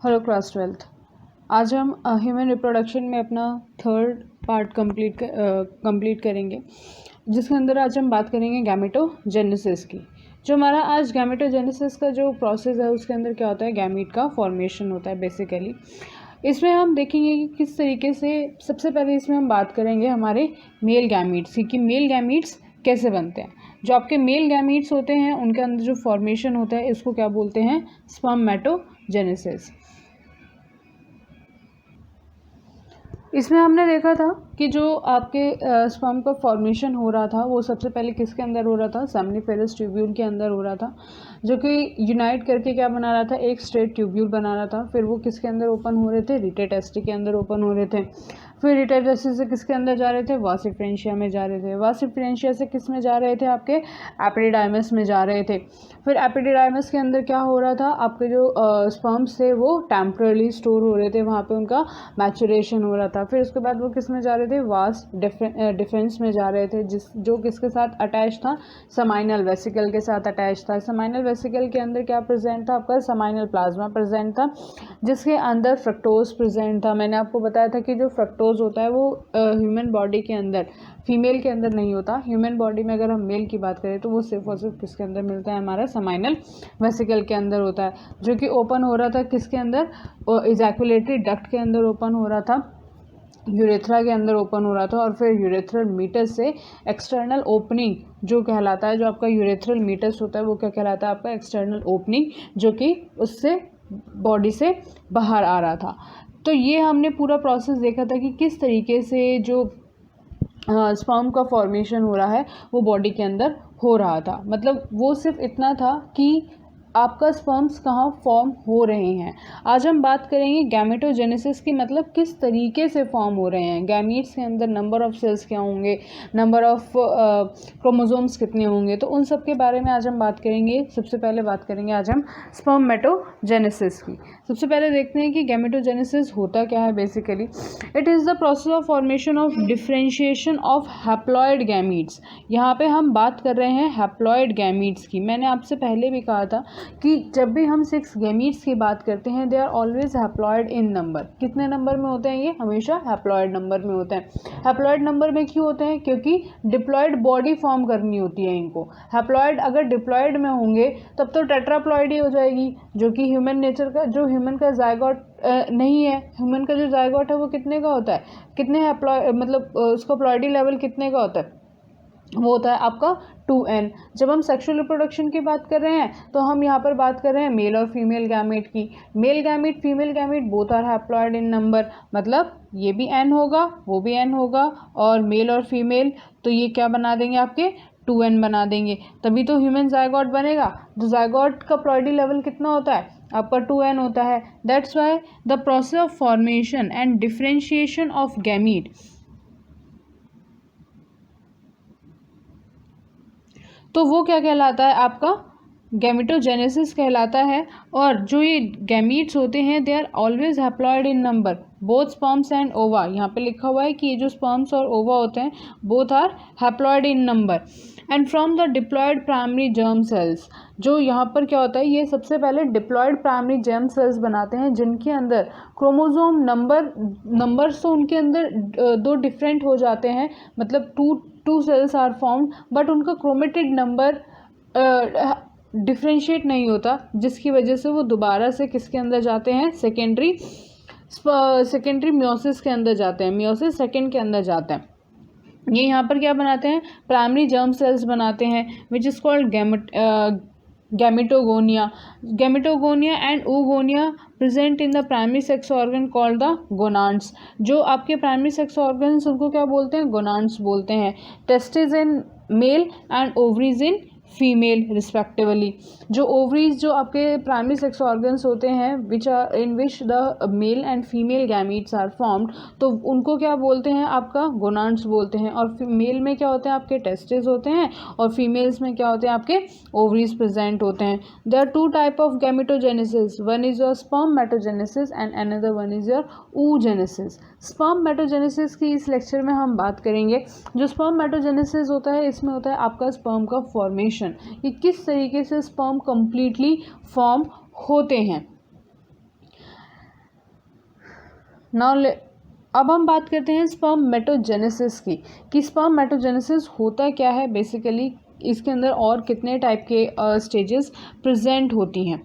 Hello class 12th। आज हम human reproduction में अपना थर्ड पार्ट कंप्लीट करेंगे, जिसके अंदर आज हम बात करेंगे गैमेटोजेनेसिस की। जो हमारा आज गैमेटोजेनेसिस का जो प्रोसेस है उसके अंदर क्या होता है, गैमीट का फॉर्मेशन होता है बेसिकली। इसमें हम देखेंगे कि किस तरीके से, सबसे पहले इसमें हम बात करेंगे हमारे मेल गैमीट्स की, कि मेल गैमीट्स कैसे बनते हैं। जो आपके मेल गैमीट्स होते हैं उनके अंदर जो फॉर्मेशन होता है इसको क्या बोलते हैं, स्पर्मेटोजेनेसिस। इसमें हमने देखा था कि जो आपके स्पर्म का फॉर्मेशन हो रहा था वो सबसे पहले किसके अंदर हो रहा था, सेमनीफेरस ट्यूब्यूल के अंदर हो रहा था, जो कि यूनाइट करके क्या बना रहा था, एक स्ट्रेट ट्यूब्यूल बना रहा था। फिर वो किसके अंदर ओपन हो रहे थे, रिटेटेस्टी के अंदर ओपन हो रहे थे। फिर रिटेटेस्टी से किसके अंदर जा रहे थे, वास डिफरेंशिया में जा रहे थे। वास डिफरेंशिया से किस में जा रहे थे, आपके एपिडिडाइमस में जा रहे थे। फिर एपिडिडाइमस के अंदर क्या हो रहा था, आपके जो स्पर्म्स थे वो टेम्परली स्टोर हो रहे थे, वहाँ पे उनका मैचुरेशन हो रहा था। फिर उसके बाद वो किस में जा रहे थे, वास डिफेंस में जा रहे थे, जो किसके साथ अटैच था, समाइनल वेसिकल के साथ अटैच था। समाइनल वेसिकल के अंदर क्या प्रेजेंट था, आपका समाइनल प्लाज्मा प्रेजेंट था, जिसके अंदर फ्रक्टोज प्रेजेंट था। मैंने आपको बताया था कि जो फ्रक्टोज होता है वो ह्यूमन बॉडी के अंदर, फीमेल के अंदर नहीं होता। ह्यूमन बॉडी में अगर हम मेल की बात करें तो वो सिर्फ और सिर्फ किसके अंदर मिलता है, हमारा समाइनल वेसिकल के अंदर होता है, जो कि ओपन हो रहा था किसके अंदर, इजैकुलेटरी डक्ट के अंदर ओपन हो रहा था, यूरेथ्रा के अंदर ओपन हो रहा था। और फिर यूरेथ्रल मीटस से एक्सटर्नल ओपनिंग जो कहलाता है, जो आपका यूरेथ्रल मीटस होता है वो क्या कहलाता है, आपका एक्सटर्नल ओपनिंग, जो कि उससे बॉडी से बाहर आ रहा था। तो ये हमने पूरा प्रोसेस देखा था कि किस तरीके से जो स्पर्म का फॉर्मेशन हो रहा है वो बॉडी के अंदर हो रहा था। मतलब वो सिर्फ इतना था कि आपका स्पर्म्स कहाँ फॉर्म हो रहे हैं। आज हम बात करेंगे गैमेटोजेनेसिस की, मतलब किस तरीके से फॉर्म हो रहे हैं। गैमीट्स के अंदर नंबर ऑफ सेल्स क्या होंगे, नंबर ऑफ क्रोमोसोम्स कितने होंगे, तो उन सब के बारे में आज हम बात करेंगे। सबसे पहले बात करेंगे आज हम स्पर्मेटोजेनेसिस की। सबसे पहले देखते हैं कि गैमेटोजेनेसिस होता क्या है basically. It is the process of formation of differentiation of haploid gametes. यहाँ पे हम बात कर रहे हैं हैप्लॉइड गैमीट्स की। मैंने आपसे पहले भी कहा था कि जब भी हम 6 गैमीट्स की बात करते हैं they are always haploid in number. कितने नंबर में होते हैं, ये हमेशा हैप्लॉइड नंबर में होते हैं। हैप्लॉइड नंबर में क्यों होते हैं, क्योंकि डिप्लॉइड बॉडी फॉर्म करनी होती है इनको। हैप्लॉइड अगर डिप्लॉइड में होंगे तब तो टेट्राप्लॉइड ही हो जाएगी, जो कि ह्यूमन नेचर का, जो ह्यूमन का जायगोट नहीं है। ह्यूमन का जो जायगोट है वो कितने का होता है, कितने हैप्लॉइड, मतलब उसका प्लॉइडी लेवल कितने का होता है, वो होता है आपका 2n। जब हम सेक्सुअल रिप्रोडक्शन की बात कर रहे हैं तो हम यहाँ पर बात कर रहे हैं मेल और फीमेल गैमेट की। Male gamete female gamete both are haploid in number, मतलब ये भी n होगा वो भी n होगा, और मेल और फीमेल तो ये क्या बना देंगे, आपके 2n बना देंगे, तभी तो ह्यूमन जायगोट बनेगा। तो जायगोट का प्लॉइडी लेवल कितना होता है, आपका 2n होता है। That's why the process of formation and differentiation of gamete, तो वो क्या कहलाता है, आपका गैमेटोजेनेसिस कहलाता है। और जो ये गैमीट्स होते हैं they are always haploid in number, both sperms and ova. यहाँ पे लिखा हुआ है कि ये जो स्पर्म्स और ओवा होते हैं both are haploid in number and from the diploid primary germ cells. जो यहाँ पर क्या होता है, ये सबसे पहले डिप्लॉयड प्राइमरी जर्म सेल्स बनाते हैं, जिनके अंदर क्रोमोसोम नंबर्स तो उनके अंदर दो डिफरेंट हो जाते हैं, मतलब two cells are formed, but उनका क्रोमेटिड नंबर डिफ्रेंशिएट नहीं होता, जिसकी वजह से वो दोबारा से किसके अंदर जाते हैं, सेकेंडरी मियोसिस के अंदर जाते हैं, मियोसिस सेकेंड के अंदर जाते हैं। ये यहाँ पर क्या बनाते हैं, प्राइमरी जर्म सेल्स बनाते हैं, which is called gametogonia and oogonia present in the primary sex organ called the gonads. जो आपके प्राइमरी सेक्स ऑर्गन्स उनको क्या बोलते हैं, गोनाड्स बोलते हैं। Testis in male and ovaries in female respectively. जो ओवरीज जो आपके प्राइमरी सेक्स ऑर्गन्स होते हैं which are in which the male and female gametes are formed, तो उनको क्या बोलते हैं, आपका गोनाड्स बोलते हैं। और मेल में क्या होते हैं, आपके टेस्टिस होते हैं, और फीमेल्स में क्या होते हैं, आपके ओवरीज प्रेजेंट होते हैं। There are 2 type of gametogenesis, one is your spermatogenesis and another one is your oogenesis। Spermatogenesis की इस लेक्चर में हम बात करेंगे। जो स्पर्मेटोजेनेसिस होता है इसमें होता है आपका स्पर्म का फॉर्मेशन, कि किस तरीके से स्पर्म कंप्लीटली फॉर्म होते हैं। नाउ अब हम बात करते हैं स्पर्मेटोजेनेसिस की, कि स्पर्मेटोजेनेसिस होता क्या है बेसिकली, इसके अंदर और कितने टाइप के स्टेजेस प्रेजेंट होती हैं।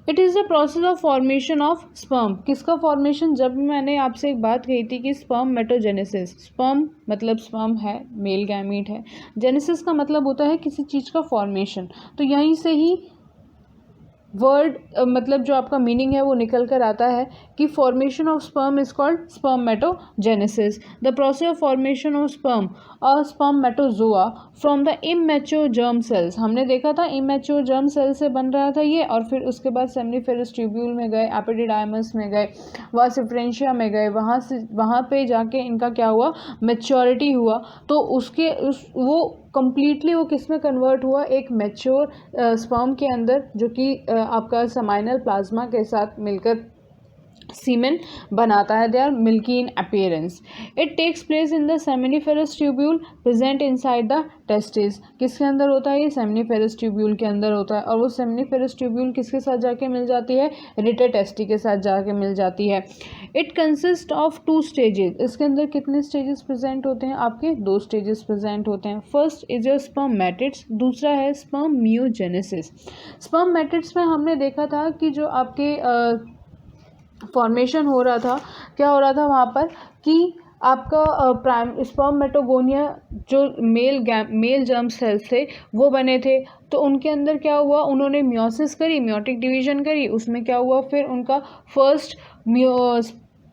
It is the process of formation of sperm. किसका फॉर्मेशन, जब मैंने आपसे एक बात कही थी कि स्पर्मेटोजेनेसिस, स्पर्म मतलब स्पर्म है, मेल गैमीट है, जेनेसिस का मतलब होता है किसी चीज़ का फॉर्मेशन, तो यहीं से ही वर्ड मतलब जो आपका मीनिंग है वो निकल कर आता है कि formation of sperm is called spermatogenesis. The process of formation of sperm or spermatozoa from the immature germ cells. हमने देखा था इमैच्योर जर्म सेल से बन रहा था ये, और फिर उसके बाद सेमनीफेरस ट्यूब्यूल में गए, एपिडिडाइमस में गए, वासिफ्रेंशिया में गए, वहाँ पे जाके इनका क्या हुआ, मैच्योरिटी हुआ, तो वो कम्प्लीटली वो किस में कन्वर्ट हुआ, एक मैच्योर स्पर्म के अंदर, जो कि आपका समाइनल प्लाज्मा के साथ मिलकर सीमेन बनाता है। They are milky in appearance. It takes place in the seminiferous tubule present inside the testis. किसके अंदर होता है ये, सेमिनिफेरस ट्यूब्यूल के अंदर होता है, और वो सेमिनिफेरस ट्यूब्यूल किसके साथ जाके मिल जाती है, रिटे टेस्टी के साथ जाके मिल जाती है। It consist of 2 stages. इसके अंदर कितने स्टेजेस प्रेजेंट होते हैं, आपके 2 स्टेजेस प्रेजेंट होते हैं। फर्स्ट इज योर स्पर्मेटिड्स, दूसरा है स्पर्मियोजेनेसिस। स्पर्मेटिड्स में हमने देखा था कि जो आपके फॉर्मेशन हो रहा था, क्या हो रहा था वहाँ पर कि आपका प्राइम स्पर्मेटोगोनिया जो मेल जर्म सेल्स थे वो बने थे, तो उनके अंदर क्या हुआ, उन्होंने मियोसिस करी, मियोटिक डिवीजन करी, उसमें क्या हुआ, फिर उनका फर्स्ट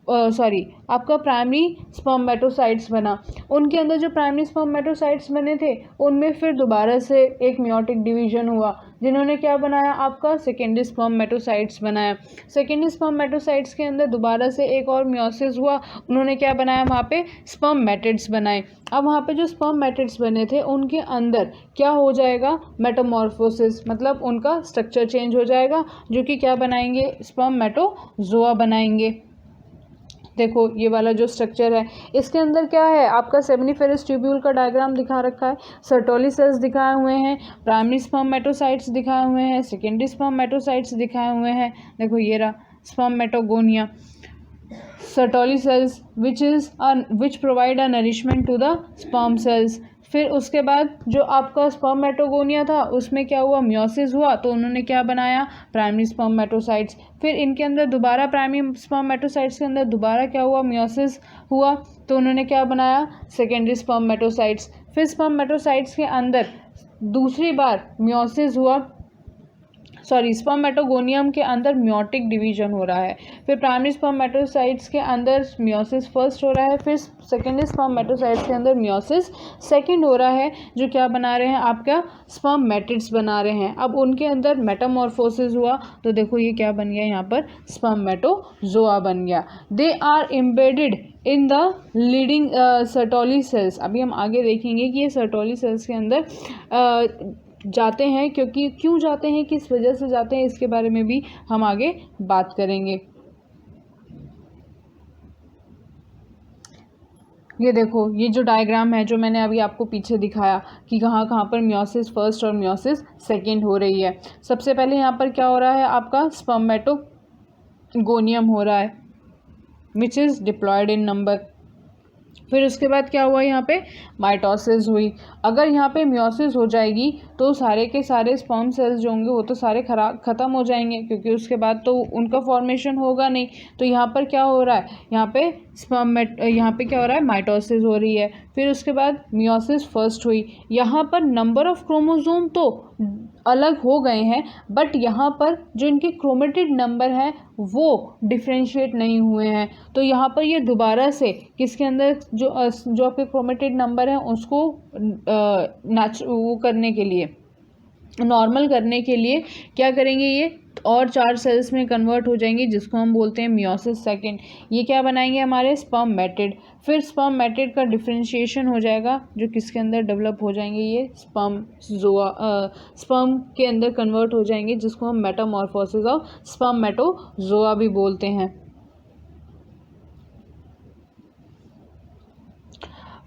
आपका प्राइमरी स्पर्मेटोसाइट्स बना। उनके अंदर जो प्राइमरी स्पर्मेटोसाइट्स बने थे उनमें फिर दोबारा से एक मियोटिक डिवीजन हुआ, जिन्होंने क्या बनाया, आपका सेकेंडरी स्पर्मेटोसाइट्स बनाया। सेकेंडरी स्पर्मेटोसाइट्स के अंदर दोबारा से एक और मियोसिस हुआ, उन्होंने क्या बनाया, वहाँ पे स्पर्मेटिड्स बनाए। अब वहाँ पे जो स्पर्मेटिड्स बने थे उनके अंदर क्या हो जाएगा, मेटामॉर्फोसिस, मतलब उनका स्ट्रक्चर चेंज हो जाएगा, जो कि क्या बनाएंगे, स्पर्मेटोजोआ बनाएंगे। देखो ये वाला जो स्ट्रक्चर है, इसके अंदर क्या है, आपका सेमिनिफेरस ट्यूब्यूल का डायग्राम दिखा रखा है, सर्टोली सेल्स दिखाए हुए हैं, प्राइमरी स्पर्मेटोसाइट्स दिखाए हुए हैं, सेकेंडरी स्पर्मेटोसाइट्स दिखाए हुए हैं। देखो ये रहा spermatogonia, sertoli cells which provide a nourishment to the sperm cells. फिर उसके बाद जो आपका स्पर्मेटोगोनिया था उसमें क्या हुआ, मियोसिस हुआ, तो उन्होंने क्या बनाया, प्राइमरी स्पर्मेटोसाइट्स। फिर इनके अंदर दोबारा प्राइमरी स्पर्मेटोसाइट्स के अंदर दोबारा क्या हुआ, मियोसिस हुआ, तो उन्होंने क्या बनाया, सेकेंडरी स्पर्मेटोसाइट्स। फिर स्पर्मेटोसाइट्स के अंदर दूसरी बार मियोसिस हुआ, स्पर्मेटोगोनियम के अंदर मियोटिक डिवीजन हो रहा है। फिर प्राइमरी स्पर्मेटोसाइट्स के अंदर मियोसिस फर्स्ट हो रहा है, फिर सेकेंडरी स्पर्मेटोसाइट्स के अंदर मियोसिस सेकंड हो रहा है, जो क्या बना रहे हैं, आपका स्पर्मेटिड्स बना रहे हैं। अब उनके अंदर मेटामॉर्फोसिस हुआ, तो देखो ये क्या बन गया, यहाँ पर स्पर्मेटोजोआ बन गया। They are embedded in the leading sertoli cells. अभी हम आगे देखेंगे कि ये सर्टोली सेल्स के अंदर जाते हैं, क्यों जाते हैं, किस वजह से जाते हैं, इसके बारे में भी हम आगे बात करेंगे। ये देखो ये जो डायग्राम है जो मैंने अभी आपको पीछे दिखाया कि कहाँ कहाँ पर मियोसिस फर्स्ट और मियोसिस सेकंड हो रही है। सबसे पहले यहाँ पर क्या हो रहा है, आपका स्पर्मेटोगोनियम हो रहा है which is diploid in number. फिर उसके बाद क्या हुआ, यहाँ पे माइटोसिस हुई। अगर यहाँ पे मियोसिस हो जाएगी तो सारे के सारे स्पर्म सेल्स जो होंगे वो तो सारे ख़त्म हो जाएंगे, क्योंकि उसके बाद तो उनका फॉर्मेशन होगा नहीं। तो यहाँ पर क्या हो रहा है, यहाँ पे क्या हो रहा है, माइटोसिस हो रही है। फिर उसके बाद मियोसिस फर्स्ट हुई। यहाँ पर नंबर ऑफ क्रोमोसोम तो अलग हो गए हैं, बट यहाँ पर जो इनके क्रोमेटिड नंबर हैं वो डिफ्रेंशिएट नहीं हुए हैं। तो यहाँ पर ये दोबारा से किसके अंदर जो आपके क्रोमेटिड नंबर हैं उसको वो करने के लिए, नॉर्मल करने के लिए क्या करेंगे, ये और 4 सेल्स में कन्वर्ट हो जाएंगे, जिसको हम बोलते हैं मियोसिस सेकंड। ये क्या बनाएंगे, हमारे स्पर्मेटिड। फिर स्पर्मेटिड का डिफ्रेंशिएशन हो जाएगा, जो किसके अंदर डेवलप हो जाएंगे, ये स्पर्म के अंदर कन्वर्ट हो जाएंगे, जिसको हम मेटामॉर्फोसिस ऑफ स्पर्मेटोजोआ भी बोलते हैं।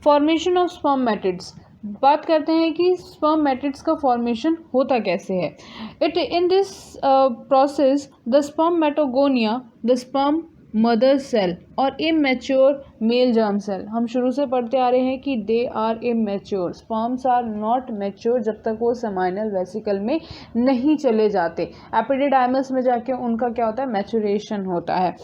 Formation of spermatids. बात करते हैं कि स्पर्म मैट्रिक्स का फॉर्मेशन होता कैसे है। It in this process the spermatogonia, the sperm mother cell और इमेच्योर मेल जर्म सेल, हम शुरू से पढ़ते आ रहे हैं कि they are immature, sperms are not mature जब तक वो सेमाइनल वेसिकल में नहीं चले जाते। एपिडिडाइमस में जाके उनका क्या होता है, मैच्योरेशन होता है।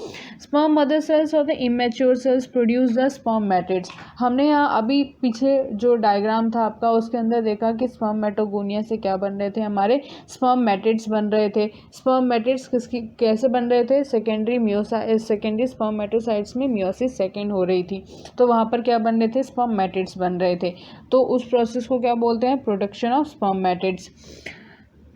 स्पर्म मदर सेल्स और the immature sales produce the sperm matrix. हमने यहाँ अभी पीछे जो डायग्राम था आपका उसके अंदर देखा कि स्पर्मेटोगोनिया से क्या बन रहे थे, हमारे स्पर्म मैट्रिक्स बन रहे थे। स्पर्म मैट्रिक्स किसकी कैसे बन रहे थे, सेकेंडरी स्पर्मेटोसाइट्स में मियोसिस सेकेंड हो रही थी, तो वहाँ पर क्या बन रहे थे, स्पर्म मैट्रिक्स बन रहे थे। तो उस प्रोसेस को क्या बोलते हैं, प्रोडक्शन ऑफ स्पर्म मैट्रिक्स।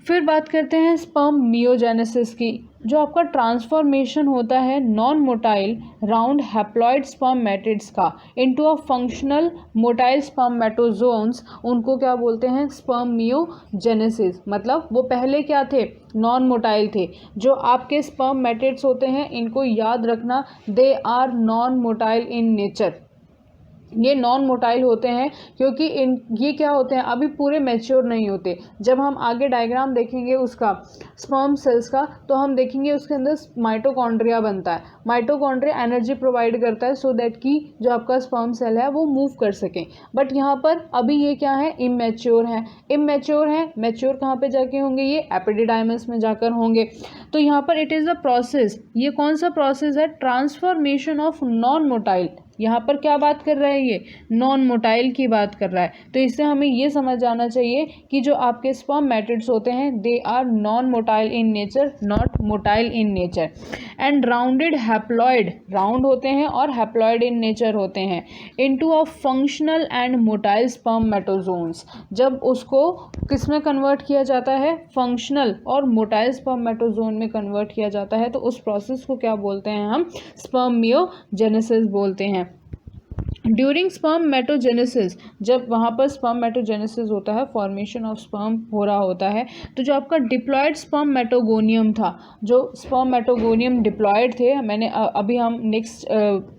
फिर बात करते हैं स्पर्म मियोजेनेसिस की। जो आपका ट्रांसफॉर्मेशन होता है non motile round haploid sperm matrix का इनटू अ फंक्शनल मोटाइल स्पर्मेटोजोन्स, उनको क्या बोलते हैं, स्पर्म मियोजेनेसिस। मतलब वो पहले क्या थे, नॉन मोटाइल थे। जो आपके स्पर्म मैट्रिक्स होते हैं इनको याद रखना, they are non motile in nature. ये नॉन मोटाइल होते हैं क्योंकि ये क्या होते हैं, अभी पूरे मैच्योर नहीं होते। जब हम आगे डायग्राम देखेंगे उसका स्पर्म सेल्स का, तो हम देखेंगे उसके अंदर माइटोकॉन्ड्रिया बनता है। माइटोकॉन्ड्रिया एनर्जी प्रोवाइड करता है सो दैट कि जो आपका स्पर्म सेल है वो मूव कर सके। बट यहाँ पर अभी ये क्या है, इमेच्योर हैं। इमेच्योर हैं, मैच्योर कहाँ पे जाके होंगे, ये एपिडिडाइमस में जाकर होंगे। तो यहाँ पर इट इज़ अ प्रोसेस, ये कौन सा प्रोसेस है, ट्रांसफॉर्मेशन ऑफ नॉन मोटाइल। यहाँ पर क्या बात कर रहा है, ये नॉन मोटाइल की बात कर रहा है। तो इससे हमें ये समझ जाना चाहिए कि जो आपके स्पर्म मैट्रिक्स होते हैं they are non motile in nature, not motile in nature. And rounded haploid, round होते हैं और हैप्लॉइड इन नेचर होते हैं, into a functional and motile spermatozoons. जब उसको किस में कन्वर्ट किया जाता है, फंक्शनल और मोटाइल स्पर्मेटोजोन में कन्वर्ट किया जाता है, तो उस प्रोसेस को क्या बोलते हैं, हम स्पर्म मियोजेनेसिस बोलते हैं। ड्यूरिंग स्पर्म मेटोजेनेसिस, जब वहाँ पर स्पर्म मेटोजेनेसिस होता है, फॉर्मेशन ऑफ स्पर्म हो रहा होता है, तो जो आपका डिप्लॉयड स्पर्म मेटोगोनियम था, जो स्पर्म मेटोगोनियम डिप्लॉयड थे, मैंने अभी हम नेक्स्ट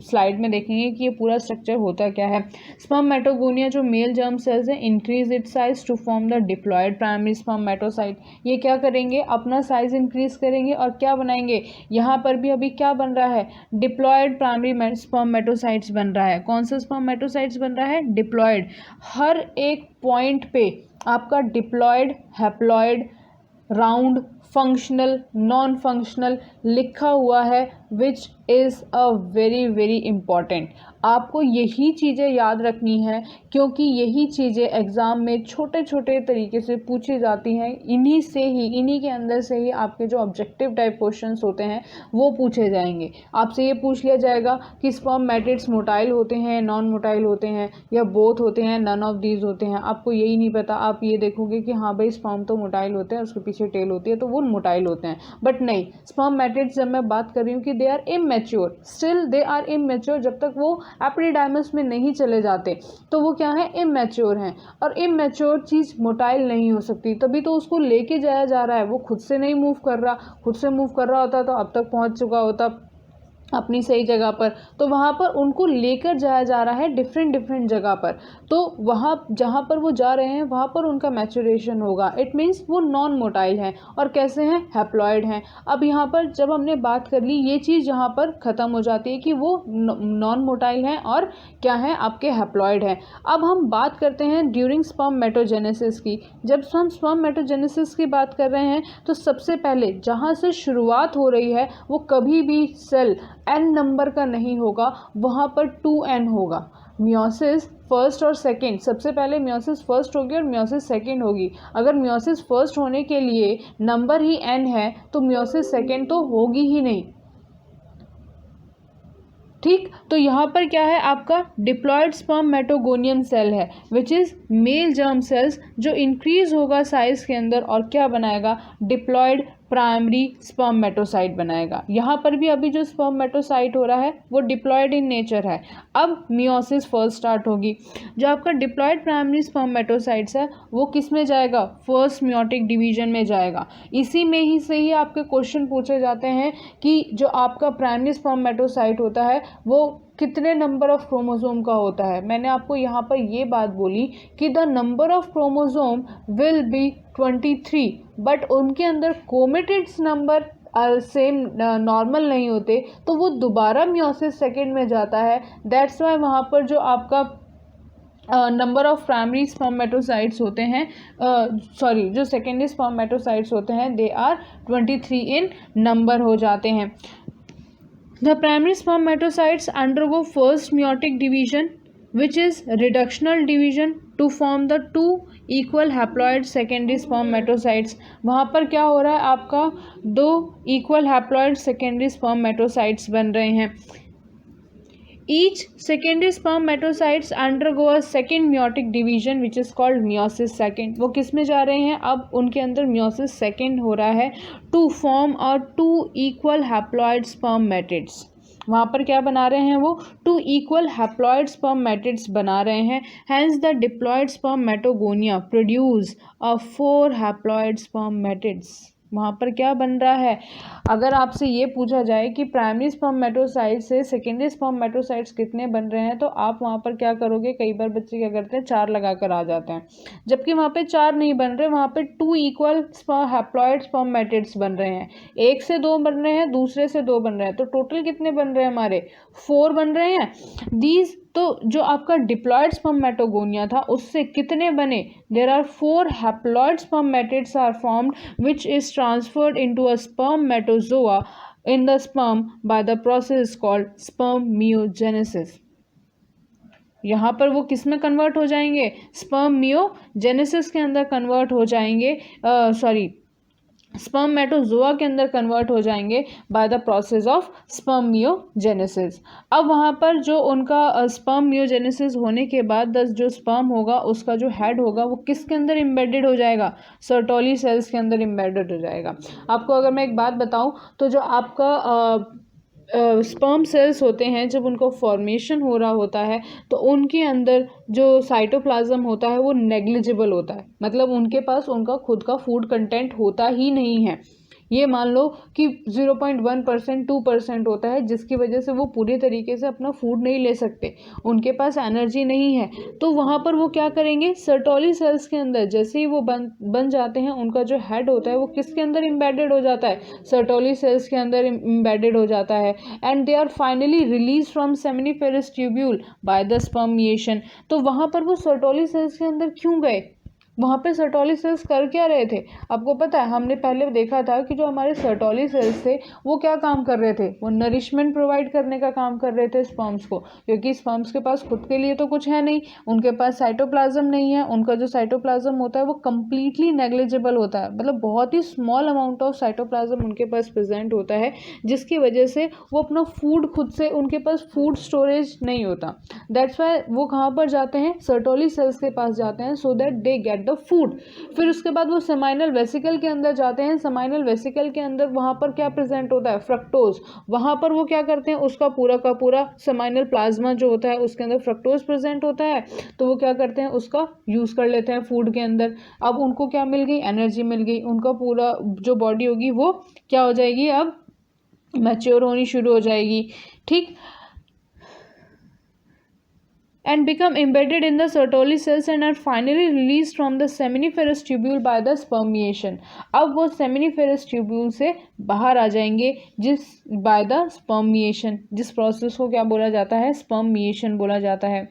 स्लाइड में देखेंगे कि ये पूरा स्ट्रक्चर होता क्या है। स्पर्म मेटोगोनिया जो मेल जर्म सेल्स है increase it size to form the diploid primary spermatocyte. ये क्या करेंगे, अपना साइज इंक्रीज करेंगे और क्या बनाएंगे, यहाँ पर भी अभी क्या बन रहा है, डिप्लॉयड प्राइमरी स्पर्मेटोसाइट्स बन रहा है। कौन सा स्पर्मेटोसाइट्स बन रहा है, डिप्लॉयड। हर एक पॉइंट पे आपका diploid, haploid, round, functional, non functional लिखा हुआ है, which is a very very important. आपको यही चीज़ें याद रखनी है क्योंकि यही चीज़ें एग्ज़ाम में छोटे छोटे तरीके से पूछी जाती हैं। इन्हीं के अंदर से ही आपके जो ऑब्जेक्टिव टाइप क्वेश्चंस होते हैं वो पूछे जाएंगे। आपसे ये पूछ लिया जाएगा कि स्पर्म मैट्रिक्स मोटाइल होते हैं, नॉन मोटाइल होते हैं, या बोथ होते हैं, नन ऑफ दीज होते हैं। आपको यही नहीं पता, आप ये देखोगे कि हाँ भाई स्पर्म तो मोटाइल होते हैं, उसके पीछे टेल होती है तो वो मोटाइल होते हैं, बट नहीं। स्पर्म मैट्रिक्स जब मैं बात कर रही हूँ कि they are immature, still they are immature, जब तक वो एपिडिडाइमस में नहीं चले जाते तो वो क्या है, इमेच्योर हैं। और इमेच्योर चीज़ मोटाइल नहीं हो सकती, तभी तो उसको लेके जाया जा रहा है। वो खुद से नहीं मूव कर रहा, खुद से मूव कर रहा होता तो अब तक पहुंच चुका होता अपनी सही जगह पर। तो वहाँ पर उनको लेकर जाया जा रहा है डिफरेंट जगह पर, तो वहाँ जहाँ पर वो जा रहे हैं वहाँ पर उनका मैच्योरेशन होगा। इट मीन्स वो नॉन मोटाइल हैं। और कैसे हैं, हैप्लॉइड हैं। अब यहाँ पर जब हमने बात कर ली, ये चीज़ यहाँ पर ख़त्म हो जाती है कि वो नॉन मोटाइल हैं और क्या हैं, आपके हैप्लॉइड हैं। अब हम बात करते हैं ड्यूरिंग स्पर्म मेटोजेनेसिस की। जब हम स्पर्म मेटोजेनेसिस की बात कर रहे हैं तो सबसे पहले जहाँ से शुरुआत हो रही है वो कभी भी सेल n नंबर का नहीं होगा, वहाँ पर 2n होगा। मियोसिस फर्स्ट और सेकंड, सबसे पहले मियोसिस फर्स्ट होगी और मियोसिस सेकंड होगी। अगर मियोसिस फर्स्ट होने के लिए नंबर ही n है तो मियोसिस सेकंड तो होगी ही नहीं, ठीक। तो यहाँ पर क्या है, आपका डिप्लॉयड स्पर्म मेटोगोनियम सेल है which is mail germ cells, जो इंक्रीज होगा साइज के अंदर और क्या बनाएगा, डिप्लॉयड प्राइमरी स्पर्मेटोसाइट बनाएगा। यहाँ पर भी अभी जो स्पर्मेटोसाइट हो रहा है वो डिप्लॉयड इन नेचर है। अब मियोसिस फर्स्ट स्टार्ट होगी। जो आपका डिप्लॉयड प्राइमरी स्पर्मेटोसाइट्स है वो किस में जाएगा, फर्स्ट मियोटिक डिवीजन में जाएगा। इसी में ही से ही आपके क्वेश्चन पूछे जाते हैं कि जो आपका प्राइमरी स्पर्मेटोसाइट होता है वो कितने नंबर ऑफ क्रोमोसोम का होता है। मैंने आपको यहाँ पर ये बात बोली कि the number of chromosome will be 23, but उनके अंदर क्रोमेटिड्स नंबर सेम नॉर्मल नहीं होते, तो वो दोबारा मियोसिस सेकेंड में जाता है। दैट्स वाई वहाँ पर जो आपका नंबर ऑफ प्राइमरी स्पर्मेटोसाइट्स होते हैं, जो सेकेंडरी स्पर्मेटोसाइट्स होते हैं, दे आर 23 इन नंबर हो जाते हैं। The primary spermatocytes undergo first meiotic division, which is reductional division, to form the two equal haploid secondary spermatocytes. वहाँ पर क्या हो रहा है, आपका दो equal haploid secondary spermatocytes बन रहे हैं। Each secondary spermatocytes undergo a second meiotic division which is called meiosis second. वो किस में जा रहे हैं, अब उनके अंदर meiosis second हो रहा है to form a two equal haploid spermatids. वहाँ पर क्या बना रहे हैं, वो टू इक्वल हैप्लॉइड स्पर्मेटिड्स बना रहे हैं। Hence the diploid spermatogonia produce a 4 haploid spermatids. वहाँ पर क्या बन रहा है, अगर आपसे ये पूछा जाए कि प्राइमरी स्पर्मेटोसाइट से सेकेंडरी स्पर्मेटोसाइट्स कितने बन रहे हैं, तो आप वहाँ पर क्या करोगे, कई बार बच्चे क्या करते हैं 4 लगा कर आ जाते हैं, जबकि वहाँ पे 4 नहीं बन रहे, वहाँ पे 2 इक्वल हैप्लॉइड स्पर्मेटिड्स बन रहे हैं। एक से 2 बन रहे हैं, दूसरे से 2 बन रहे हैं, तो टोटल कितने बन रहे हैं, हमारे 4 बन रहे हैं। दीज, तो जो आपका डिप्लॉइड स्पर्मेटोगोनिया था उससे कितने बने, there are 4 haploid spermatids are formed which is transferred into a spermatozoa in the sperm by the process called spermiogenesis. यहाँ पर वो किस में कन्वर्ट हो जाएंगे, स्पर्मियोजेनेसिस के अंदर कन्वर्ट हो जाएंगे, स्पर्मेटोजोआ के अंदर कन्वर्ट हो जाएंगे bye the process of spermiogenesis. अब वहाँ पर जो उनका स्पर्मियोजेनेसिस होने के बाद जो स्पर्म होगा उसका जो हेड होगा वो किसके अंदर एम्बेडेड हो जाएगा, सर्टोली सेल्स के अंदर एम्बेडेड हो जाएगा। आपको अगर मैं एक बात बताऊँ तो जो आपका स्पर्म सेल्स होते हैं, जब उनको फॉर्मेशन हो रहा होता है तो उनके अंदर जो साइटोप्लाज्म होता है वो नेग्लिजिबल होता है, मतलब उनके पास उनका खुद का फूड कंटेंट होता ही नहीं है। ये मान लो कि 0.1% 2% होता है, जिसकी वजह से वो पूरे तरीके से अपना फूड नहीं ले सकते, उनके पास एनर्जी नहीं है। तो वहाँ पर वो क्या करेंगे, सर्टोली सेल्स के अंदर जैसे ही वो बन जाते हैं, उनका जो हेड होता है वो किसके अंदर एम्बेडेड हो जाता है, सर्टोली सेल्स के अंदर एम्बेडेड हो जाता है। And they are finally release from seminiferous tubule by the spermiation. तो वहाँ पर वो सर्टोली सेल्स के अंदर क्यों गए, वहाँ पे सर्टोली सेल्स कर क्या रहे थे, आपको पता है, हमने पहले देखा था कि जो हमारे सर्टोली सेल्स थे वो क्या काम कर रहे थे, वो नरिशमेंट प्रोवाइड करने का काम कर रहे थे स्पर्म्स को, क्योंकि स्पर्म्स के पास खुद के लिए तो कुछ है नहीं, उनके पास साइटोप्लाज्म नहीं है, उनका जो साइटोप्लाज्म होता है वो कम्प्लीटली नेग्लिजिबल होता है, मतलब बहुत ही स्मॉल अमाउंट ऑफ साइटोप्लाज्म उनके पास प्रेजेंट होता है, जिसकी वजह से वो अपना फूड खुद से, उनके पास फूड स्टोरेज नहीं होता। दैट्स वाई वो कहाँ पर जाते हैं, सर्टोली सेल्स के पास जाते हैं, so that they get the food. फिर उसके बाद वो सेमाइनल वेसिकल के अंदर जाते हैं, सेमाइनल वेसिकल के अंदर वहाँ पर क्या प्रेजेंट होता है, फ्रक्टोज। वहाँ पर वो क्या करते हैं, उसका पूरा का पूरा सेमाइनल प्लाज्मा जो होता है उसके अंदर फ्रक्टोज प्रेजेंट होता है, तो वो क्या करते हैं, उसका यूज़ कर लेते हैं फूड के अंदर। अब उनको क्या मिल गई, एनर्जी मिल गई, उनका पूरा जो बॉडी होगी वो क्या हो जाएगी, अब मैच्योर होनी शुरू हो जाएगी, ठीक, and become embedded in the Sertoli cells and are finally released from the seminiferous tubule by the spermiation। अब वो seminiferous tubule से बाहर आ जाएंगे by the spermiation, जिस प्रोसेस को क्या बोला जाता है, spermiation बोला जाता है।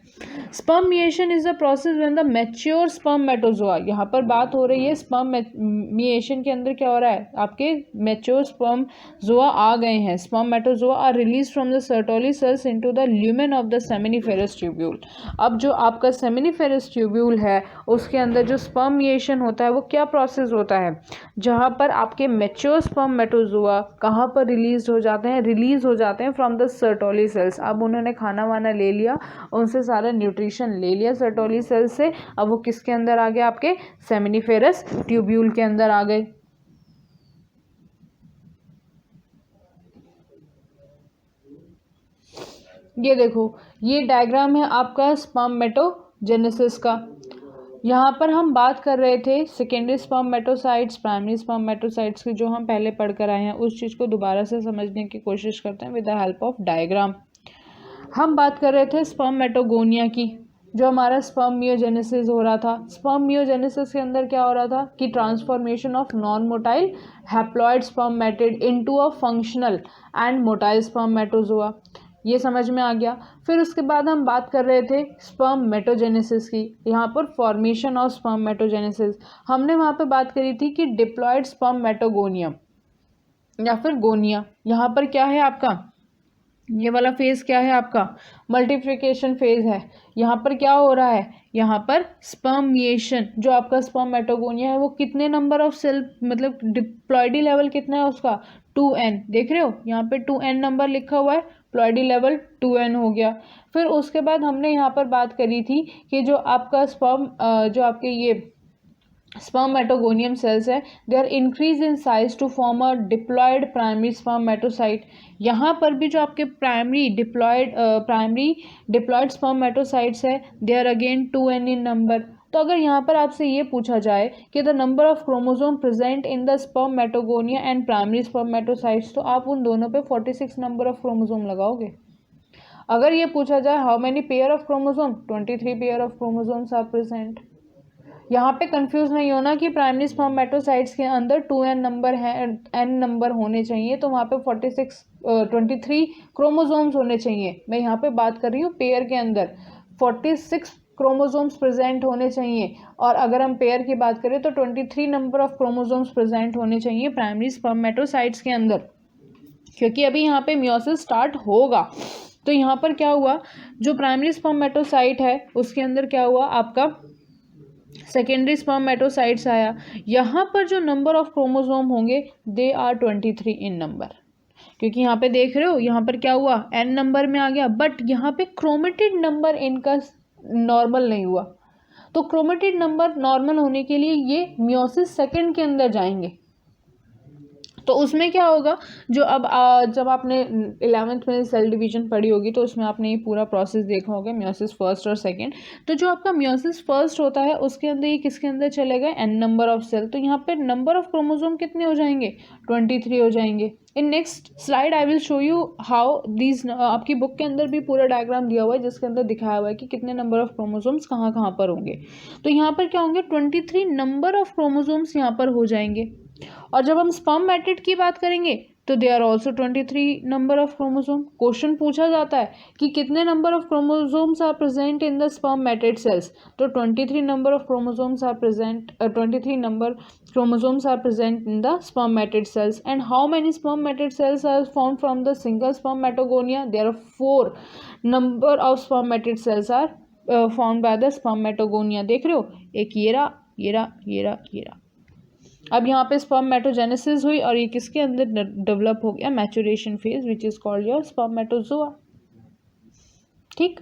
Spermiation is the process when the mature spermatozoa, यहाँ पर बात हो रही है spermiation के अंदर क्या हो रहा है, आपके mature spermatozoa आ गए हैं, spermatozoa are released from the Sertoli cells into the lumen of the seminiferous tubule। अब जो आपका सेमिनिफेरस ट्यूब्यूल है उसके अंदर जो स्पर्मिएशन होता है वो क्या प्रोसेस होता है, जहाँ पर आपके मैच्योर स्पर्मेटोजोआ कहाँ पर रिलीज हो जाते हैं फ्रॉम द सर्टोली सेल्स। अब उन्होंने खाना वाना ले लिया, उनसे सारा न्यूट्रिशन ले लिया सर्टोली सेल्स से, अब वो किसके अंदर आ गए, आपके सेमिनिफेरस ट्यूब्यूल के अंदर आ गए। ये देखो, ये डायग्राम है आपका स्पर्मेटोजेनेसिस का। यहाँ पर हम बात कर रहे थे सेकेंडरी स्पर्मेटोसाइट्स, प्राइमरी स्पर्मेटोसाइट्स की, जो हम पहले पढ़ कर आए हैं, उस चीज़ को दोबारा से समझने की कोशिश करते हैं with the help of diagram. हम बात कर रहे थे स्पर्मेटोगोनिया की, जो हमारा स्पर्म मियोजेनेसिस हो रहा था। स्पर्म मियोजेनेसिस के अंदर क्या हो रहा था कि transformation of non motile haploid spermatid into a functional and motile spermatozoa. ये समझ में आ गया। फिर उसके बाद हम बात कर रहे थे स्पर्म मेटोजेनेसिस की, यहाँ पर फॉर्मेशन ऑफ स्पर्म मेटोजेनेसिस। हमने वहाँ पे बात करी थी कि डिप्लॉयड स्पर्म मेटोगोनियम या फिर गोनिया। यहाँ पर क्या है आपका, ये वाला फेज क्या है आपका, मल्टीप्लिकेशन फेज है। यहाँ पर क्या हो रहा है, यहाँ पर स्पर्मिएशन, जो आपका स्पर्म मेटोगोनिया है वो कितने नंबर ऑफ सेल, मतलब डिप्लॉयडी लेवल कितना है उसका, 2n। देख रहे हो यहाँ पे 2n नंबर लिखा हुआ है, प्लॉयडी लेवल 2n हो गया। फिर उसके बाद हमने यहाँ पर बात करी थी कि जो आपका स्पर्म, जो आपके ये spermatogonium cells है, they are increase in size to form a diploid primary spermatocyte। यहाँ पर भी जो आपके प्राइमरी डिप्लॉयड स्पर्मेटोसाइट्स है, they are again 2n in number. तो अगर यहाँ पर आपसे ये पूछा जाए कि the number of chromosome present in the spermatogonia and primary spermatocytes, तो आप उन दोनों पे 46 नंबर ऑफ क्रोमोसोम लगाओगे। अगर ये पूछा जाए how many pair of chromosome, 23 pair of chromosomes are present. यहाँ पे कंफ्यूज नहीं होना कि प्राइमरी स्पर्मेटोसाइट्स के अंदर 2n नंबर है, n नंबर होने चाहिए, तो वहाँ पे 23 क्रोमोसोम्स होने चाहिए। मैं यहाँ पे बात कर रही हूँ पेयर के अंदर 46 क्रोमोसोम्स प्रेजेंट होने चाहिए। और अगर हम पेयर की बात करें तो 23 नंबर ऑफ क्रोमोसोम्स प्रेजेंट होने चाहिए प्राइमरी स्पर्मेटोसाइट्स के अंदर, क्योंकि अभी यहाँ पे मियोसिस स्टार्ट होगा। तो यहाँ पर क्या हुआ, जो प्राइमरी स्पर्मेटोसाइट है उसके अंदर क्या हुआ आपका सेकेंडरी स्पर्मेटोसाइट्स आया। यहाँ पर जो नंबर ऑफ क्रोमोसोम होंगे दे आर 23 इन नंबर, क्योंकि यहाँ पे देख रहे हो यहाँ पर क्या हुआ, n नंबर में आ गया, बट यहाँ पे क्रोमेटिड नंबर इनका नॉर्मल नहीं हुआ। तो क्रोमेटिड नंबर नॉर्मल होने के लिए ये मियोसिस सेकेंड के अंदर जाएंगे। तो उसमें क्या होगा, जो अब जब आपने 11th में सेल डिवीजन पढ़ी होगी तो उसमें आपने ये पूरा प्रोसेस देखा होगा, मियोसिस फर्स्ट और सेकंड। तो जो आपका मियोसिस फर्स्ट होता है उसके अंदर ये किसके अंदर चलेगा, n नंबर ऑफ सेल। तो यहाँ पे नंबर ऑफ क्रोमोसोम कितने हो जाएंगे, 23 हो जाएंगे। In next slide I will show you how these, आपकी बुक के अंदर भी पूरा डायग्राम दिया हुआ है जिसके अंदर दिखाया हुआ है कि कितने नंबर ऑफ क्रोमोसोम्स कहाँ कहाँ पर होंगे। तो यहाँ पर क्या होंगे, 23 नंबर ऑफ क्रोमोसोम्स यहाँ पर हो जाएंगे। और जब हम स्पर्मेटिड की बात करेंगे तो they are also 23 number of chromosome. Question पूछा जाता है कि कितने number of chromosomes are present in the spermatid cells, तो 23 number of chromosomes are present, 23 number chromosomes are present in the spermatid cells। and how many spermatid cells are formed from the single spermatogonia, there are 4 number of spermatid cells are formed by the spermatogonia। देख रहे हो, एक ये रहा। अब यहाँ पे spermatogenesis हुई और ये किसके अंदर डेवलप हो गया, maturation phase which is called your spermatozoa. ठीक,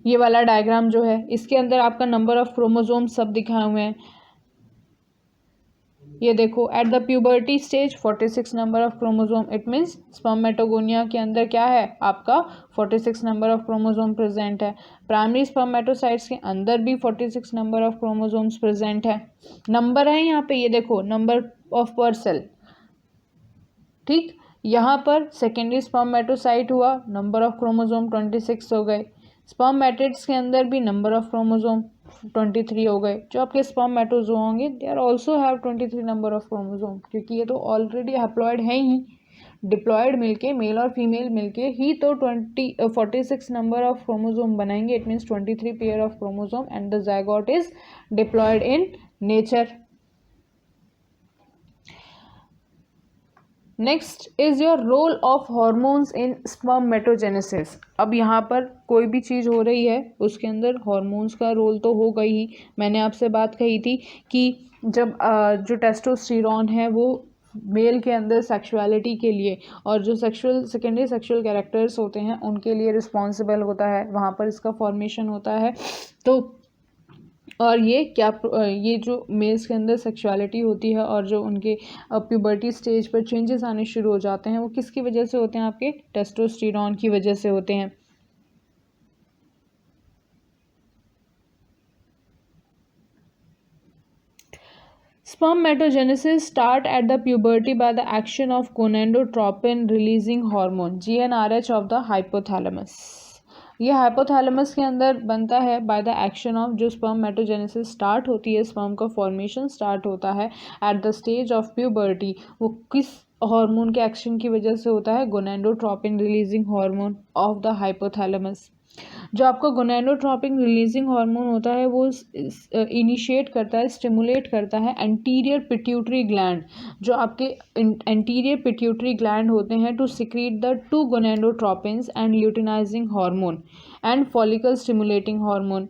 ये वाला डायग्राम जो है इसके अंदर आपका नंबर ऑफ क्रोमोसोम सब दिखाए हुए हैं। ये देखो, at the puberty stage 46 number of chromosome, it means spermatogonia के अंदर क्या है आपका 46 नंबर ऑफ क्रोमोसोम प्रेजेंट है। प्राइमरी स्पर्मेटोसाइट्स के अंदर भी 46 नंबर ऑफ क्रोमोसोम्स प्रेजेंट है। नंबर है यहाँ पे, ये देखो नंबर ऑफ पर सेल। ठीक, यहाँ पर सेकेंडरी स्पर्मेटोसाइट हुआ, नंबर ऑफ क्रोमोसोम 26 हो गए। स्पर्मेटिड्स के अंदर भी नंबर ऑफ क्रोमोसोम 23 हो गए। जो आपके स्पर्मेटोजोआ होंगे they are also have 23 number of chromosome, क्योंकि ये तो ऑलरेडी हैप्लॉयड है ही। डिप्लॉयड मिलके, मेल और फीमेल मिलके ही तो 46 नंबर ऑफ क्रोमोसोम बनाएंगे। It means 23 pair of chromosome and the zygote is diploid in nature. Next is your role of hormones in spermatogenesis. अब यहाँ पर कोई भी चीज़ हो रही है उसके अंदर हॉर्मोन्स का रोल तो होगा ही। मैंने आपसे बात कही थी कि जब जो टेस्टोस्टेरोन है वो मेल के अंदर सेक्सुअलिटी के लिए और जो सेकेंडरी सेक्सुअल कैरेक्टर्स होते हैं उनके लिए रिस्पॉन्सिबल होता है, वहाँ पर इसका फॉर्मेशन होता है। तो और ये क्या, ये जो मेल्स के अंदर सेक्सुअलिटी होती है और जो उनके प्यूबर्टी स्टेज पर चेंजेस आने शुरू हो जाते हैं वो किसकी वजह से होते हैं, आपके टेस्टोस्टेरोन की वजह से होते हैं। Spermatogenesis start at the puberty by the action of gonadotropin releasing hormone GnRH of the hypothalamus. ये हाइपोथैलेमस के अंदर बनता है बाय द एक्शन ऑफ, जो स्पर्मेटोजेनेसिस स्टार्ट होती है, स्पर्म का फॉर्मेशन स्टार्ट होता है at the stage of puberty, वो किस हार्मोन के एक्शन की वजह से होता है? Gonadotropin releasing hormone of the hypothalamus. जो आपका गोनाडोट्रोपिन रिलीजिंग हार्मोन होता है वो इनिशिएट करता है, स्टिमुलेट करता है एंटीरियर पिट्यूटरी ग्लैंड, जो आपके एंटीरियर पिट्यूटरी ग्लैंड होते हैं, to secrete the two gonadotropins and luteinizing hormone and follicle stimulating hormone.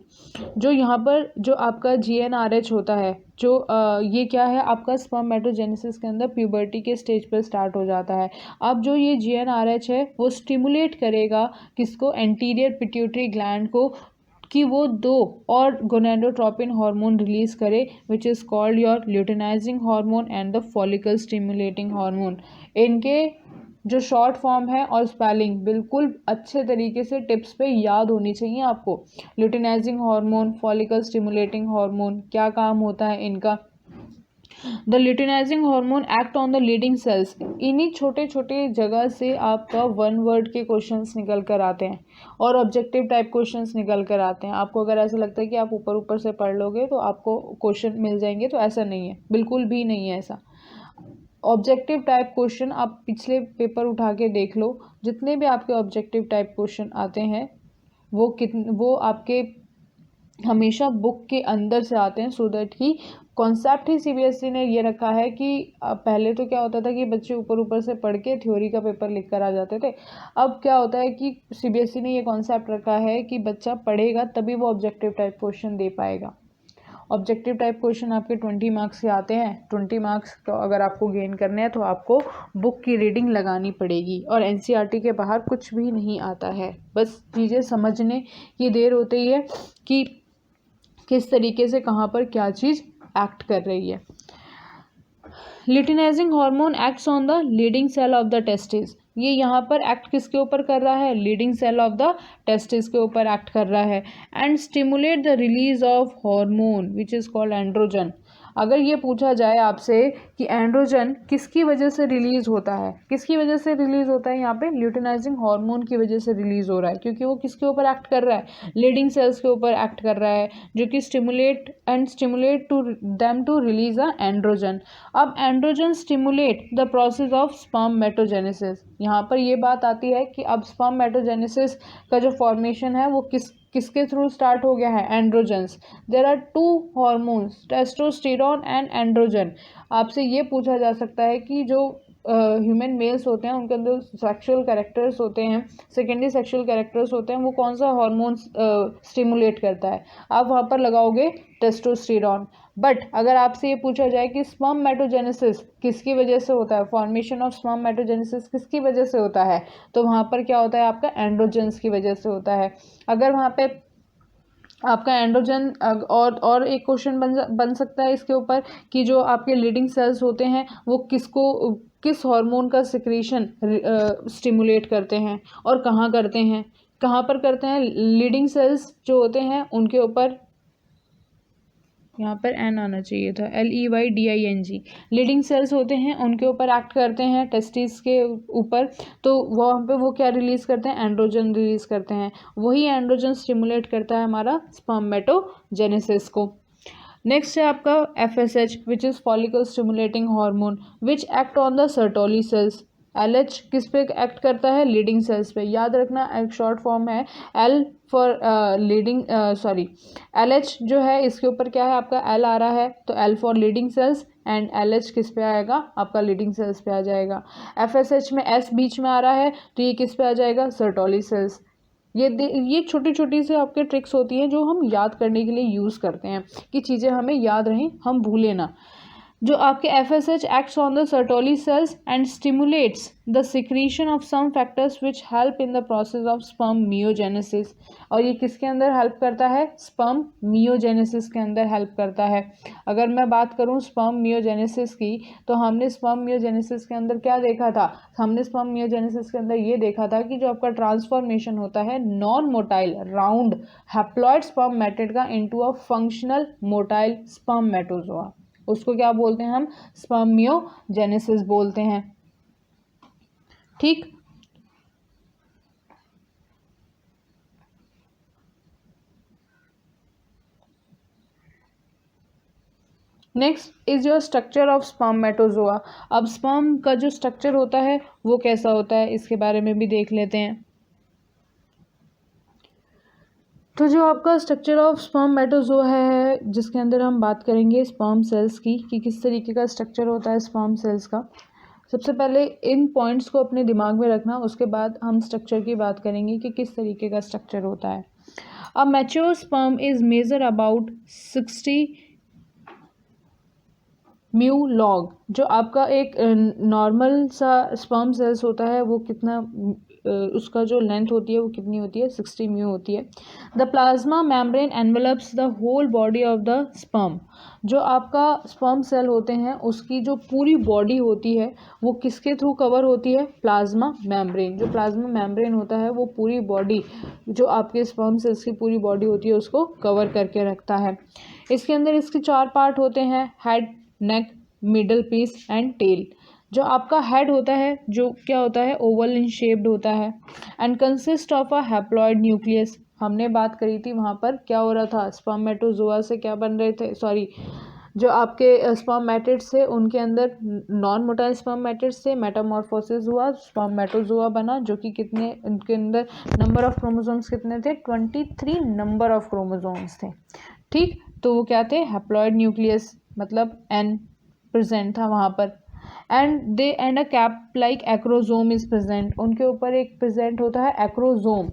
जो यहाँ पर जो आपका GnRH होता है, जो ये क्या है आपका स्पर्मेटोजेनेसिस के अंदर प्यूबर्टी के स्टेज पर स्टार्ट हो जाता है। अब जो ये GnRH है वो स्टिमुलेट करेगा किसको? एंटीरियर पिट्यूटरी ग्लैंड को, कि वो 2 और गोनाडोट्रोपिन हार्मोन रिलीज करे, विच is called your luteinising hormone and the follicle stimulating hormone. इनके जो शॉर्ट फॉर्म है और स्पेलिंग बिल्कुल अच्छे तरीके से टिप्स पे याद होनी चाहिए आपको। Luteinizing hormone, follicle stimulating hormone, क्या काम होता है इनका? The luteinizing hormone act on the leading cells. इन्हीं छोटे छोटे जगह से आपका 1 वर्ड के क्वेश्चंस निकल कर आते हैं और ऑब्जेक्टिव टाइप क्वेश्चंस निकल कर आते हैं। आपको अगर ऐसा लगता है कि आप ऊपर ऊपर से पढ़ लोगे तो आपको क्वेश्चन मिल जाएंगे, तो ऐसा नहीं है, बिल्कुल भी नहीं है ऐसा। ऑब्जेक्टिव टाइप क्वेश्चन आप पिछले पेपर उठा के देख लो, जितने भी आपके ऑब्जेक्टिव टाइप क्वेश्चन आते हैं वो आपके हमेशा बुक के अंदर से आते हैं, सो दैट कि कॉन्सेप्ट ही CBSE ने ये रखा है कि पहले तो क्या होता था कि बच्चे ऊपर ऊपर से पढ़ के थ्योरी का पेपर लिख कर आ जाते थे। अब क्या होता है कि CBSE ने ये कॉन्सेप्ट रखा है कि बच्चा पढ़ेगा तभी वो ऑब्जेक्टिव टाइप क्वेश्चन दे पाएगा। ऑब्जेक्टिव टाइप क्वेश्चन आपके 20 मार्क्स के आते हैं। 20 मार्क्स तो अगर आपको गेन करने हैं तो आपको बुक की रीडिंग लगानी पड़ेगी, और NCERT के बाहर कुछ भी नहीं आता है। बस चीज़ें समझने की देर होती है कि किस तरीके से कहाँ पर क्या चीज़ एक्ट कर रही है। Luteinizing hormone acts on the leading cell of the testis. ये यहाँ पर एक्ट किसके ऊपर कर रहा है? Leading cell of the testis के ऊपर एक्ट कर रहा है। And stimulate the release of hormone which is called androgen. अगर ये पूछा जाए आपसे कि एंड्रोजन किसकी वजह से रिलीज़ होता है, किसकी वजह से रिलीज़ होता है? यहाँ पे ल्यूटिनाइजिंग हार्मोन की वजह से रिलीज़ हो रहा है, क्योंकि वो किसके ऊपर एक्ट कर रहा है? लीडिंग सेल्स के ऊपर एक्ट कर रहा है, जो कि stimulate to them to release a androgen. अब androgen stimulate the process of spermatogenesis. यहाँ पर ये बात आती है कि अब स्पर्मेटोजेनेसिस का जो फॉर्मेशन है वो किसके थ्रू स्टार्ट हो गया है? Androgens. There are 2 hormones, testosterone and androgen. आपसे ये पूछा जा सकता है कि जो ह्यूमन मेल्स होते हैं उनके अंदर सेक्सुअल कैरेक्टर्स होते हैं, सेकेंडरी सेक्सुअल कैरेक्टर्स होते हैं, वो कौन सा हार्मोन स्टिमुलेट करता है? आप वहाँ पर लगाओगे टेस्टोस्टेरोन। बट अगर आपसे ये पूछा जाए कि स्पर्मेटोजेनेसिस किसकी वजह से होता है, फॉर्मेशन ऑफ स्पर्मेटोजेनेसिस किसकी वजह से होता है, तो वहाँ पर क्या होता है? आपका एंड्रोजन्स की वजह से होता है। अगर वहाँ पे आपका एंड्रोजन और एक क्वेश्चन बन सकता है इसके ऊपर कि जो आपके लीडिंग सेल्स होते हैं वो किस हार्मोन का सिक्रीशन स्टिमुलेट करते हैं और कहाँ करते हैं? कहाँ पर करते हैं? लीडिंग सेल्स जो होते हैं उनके ऊपर, यहाँ पर एन आना चाहिए था, LEYDING। लीडिंग सेल्स होते हैं उनके ऊपर एक्ट करते हैं, टेस्टिस के ऊपर, तो वहाँ पे वो क्या रिलीज़ करते हैं? एंड्रोजन रिलीज़ करते हैं। वही एंड्रोजन स्टिमुलेट करता है हमारा स्पर्मेटोजेनेसिस को। नेक्स्ट है आपका FSH which is follicle stimulating hormone which act on the Sertoli sales. LH किस पे एक्ट करता है? लीडिंग सेल्स पे। याद रखना, एक शॉर्ट फॉर्म है L फॉर LH जो है इसके ऊपर क्या है आपका? L आ रहा है, तो L for leading cells and LH किस पे आएगा? आपका लीडिंग सेल्स पे आ जाएगा। FSH में S बीच में आ रहा है, तो ये किस पे आ जाएगा? Sertoli cells. ये छोटी छोटी से आपके ट्रिक्स होती हैं जो हम याद करने के लिए यूज़ करते हैं कि चीज़ें हमें याद रहें, हम भूलें ना। जो आपके FSH acts on the Sertoli cells and stimulates the secretion of some factors which help in the process of spermiogenesis. और ये किसके अंदर हेल्प करता है? स्पर्म मियोजेनेसिस के अंदर हेल्प करता है। अगर मैं बात करूं स्पर्म मियोजेनेसिस की, तो हमने स्पर्म मियोजेनेसिस के अंदर क्या देखा था? हमने स्पर्म मियोजेनेसिस के अंदर ये देखा था कि जो आपका ट्रांसफॉर्मेशन होता है non motile round haploid spermatid का into a functional motile spermatozoa. उसको क्या बोलते हैं हम? स्पर्मियोजेनेसिस बोलते हैं। ठीक। Next is your structure of spermatozoa. अब स्पर्म का जो स्ट्रक्चर होता है वो कैसा होता है, इसके बारे में भी देख लेते हैं। तो जो आपका स्ट्रक्चर ऑफ स्पर्मेटोजोआ है, जिसके अंदर हम बात करेंगे स्पर्म सेल्स की, कि किस तरीके का स्ट्रक्चर होता है स्पर्म सेल्स का। सबसे पहले इन पॉइंट्स को अपने दिमाग में रखना, उसके बाद हम स्ट्रक्चर की बात करेंगे कि किस तरीके का स्ट्रक्चर होता है। A mature sperm is measure about 60 mu long. जो आपका एक नॉर्मल सा स्पर्म सेल्स होता है वो कितना उसका जो लेंथ होती है वो कितनी होती है? 60 म्यू होती है। The plasma membrane envelops the whole body of the sperm. जो आपका स्पर्म सेल होते हैं उसकी जो पूरी बॉडी होती है वो किसके थ्रू कवर होती है? Plasma membrane. जो प्लाज्मा मेम्ब्रेन होता है वो पूरी बॉडी, जो आपके स्पर्म सेल्स की पूरी बॉडी होती है उसको कवर करके रखता है। इसके अंदर इसके 4 पार्ट होते हैं: head, neck, middle piece and tail. जो आपका हेड होता है जो क्या होता है? ओवल इन शेप्ड होता है and consist of a haploid nucleus. हमने बात करी थी वहाँ पर क्या हो रहा था? स्पर्मेटोजोआ से क्या बन रहे थे? सॉरी, जो आपके स्पर्मेटिड्स थे उनके अंदर नॉन मोटाइल स्पर्मेटिड्स थे, मेटामॉर्फोसिस हुआ, स्पर्मेटोजोआ बना, जो कि कितने उनके अंदर नंबर ऑफ क्रोमोसोम्स कितने थे? 23 नंबर ऑफ क्रोमोसोम्स थे। ठीक। तो वो क्या थे? हैप्लॉइड न्यूक्लियस, मतलब एन प्रेजेंट था वहाँ पर। And a cap like acrosome is present. उनके ऊपर एक प्रेजेंट होता है एक्रोजोम।